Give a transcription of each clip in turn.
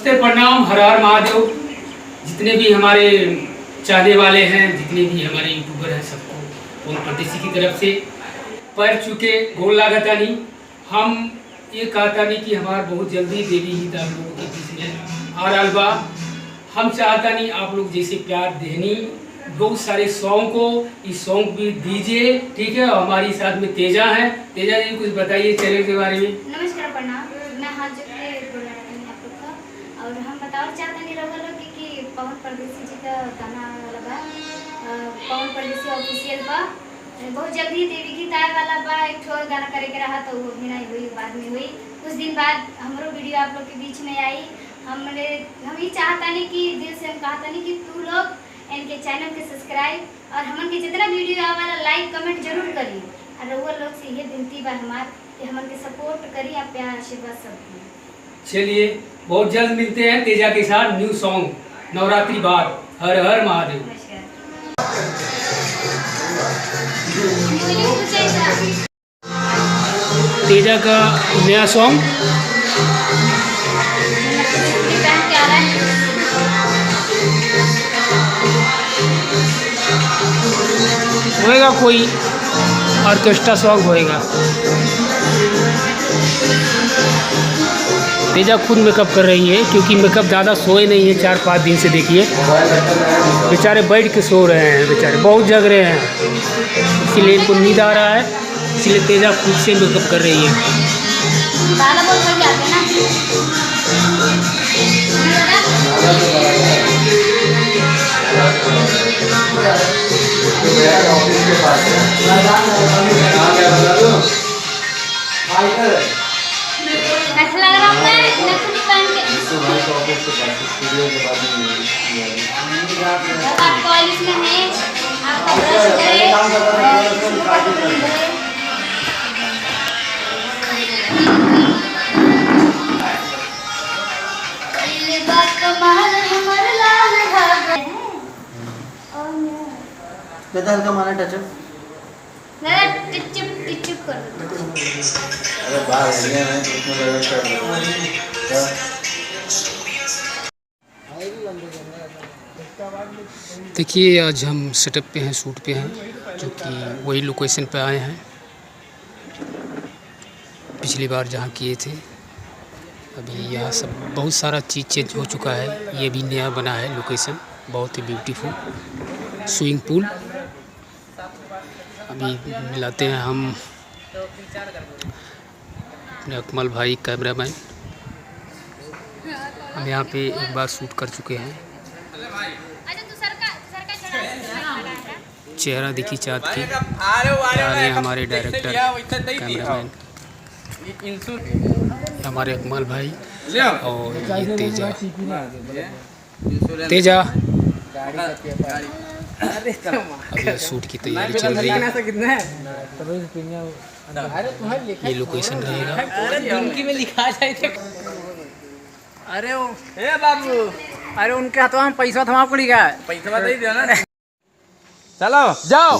नमस्ते, प्रणाम, हर हर महादेव। जितने भी हमारे चाहने वाले हैं, जितने भी हमारे यूट्यूबर हैं, सबको पवन परदेसी की तरफ से पैर चुके गोल लागता नहीं। हम ये कहता नहीं कि हमारा बहुत जल्दी देवी ही आप लोगों के बीच में आ रहा बा। हम चाहता नहीं आप लोग जैसे प्यार देनी बहुत सारे सॉन्ग को इस सॉन्ग भी दीजिए, ठीक है। हमारी साथ में तेजा है। तेजा जी कुछ बताइए चैनल के बारे में। नमस्कार, प्रणाम। मैं हाथ जोड़ के बोल रहा हूँ आप लोग का। और हम बताओ चाहते नहीं रहो लोग कि पवन परदेसी जी का गाना लगा, पवन परदेसी ऑफिशियल बा बहुत जल्दी देवी गीत आए वाला बा। एक ठो गाना करे के रहा तो वो भी नहीं हुई, बाद में हुई। कुछ दिन बाद हमारो वीडियो आप लोग के बीच में आई। हम ये चाहता नहीं कि दिल से हम कहता नहीं कि तू लोग इनके चैनल के सब्सक्राइब और हमन के जितना वीडियो आवाला लाइक कमेंट जरूर करिए। और वो लोग से ये विनती बा हमार कि हमन के सपोर्ट करिए, आप प्यार आशीर्वाद सब। चलिए बहुत जल्द मिलते हैं तेजा के साथ न्यू सॉन्ग नवरात्रि बाद। हर हर महादेव। तेजा का नया सॉन्ग होएगा, कोई ऑर्केस्ट्रा सॉन्ग होएगा। तेजा खुद मेकअप कर रही है क्योंकि मेकअप ज़्यादा सोए नहीं है 4-5 दिन से। देखिए बेचारे बैठ के सो रहे हैं, बेचारे बहुत जग रहे हैं, इसीलिए इनको नींद आ रहा है। इसलिए तेजा खुद से मेकअप कर रही है। कॉलेज में है, आपका ब्रश करें का माना टच टिचुप कर। अरे बाहर एरिया में उसमें लगा देखिए आज हम सेटअप पे हैं, शूट पे हैं, जो कि वही लोकेशन पे आए हैं पिछली बार जहाँ किए थे। अभी यहाँ सब बहुत सारा चीज़ चेंज हो चुका है। ये भी नया बना है लोकेशन, बहुत ही ब्यूटीफुल स्विमिंग पूल। अभी मिलाते हैं हम अपने अकमल भाई कैमरामैन। हम यहाँ पे एक बार शूट कर चुके हैं। चेहरा दिखी चाँद की। यानी हमारे डायरेक्टर कैमरामैन हमारे अकमल भाई और ये तेजा। तेजा अभी शूट की तैयारी चल रही है। ये लोकेशन रहेगा। अरे ओ ए बाबू, अरे उनके हाथों में पैसा था, आपको लिखा है पैसा दे दिया ना। चलो जाओ।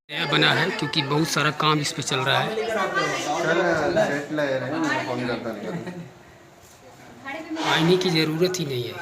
नया बना है क्योंकि बहुत सारा काम इस पे चल रहा है। आईने की ज़रूरत ही नहीं है।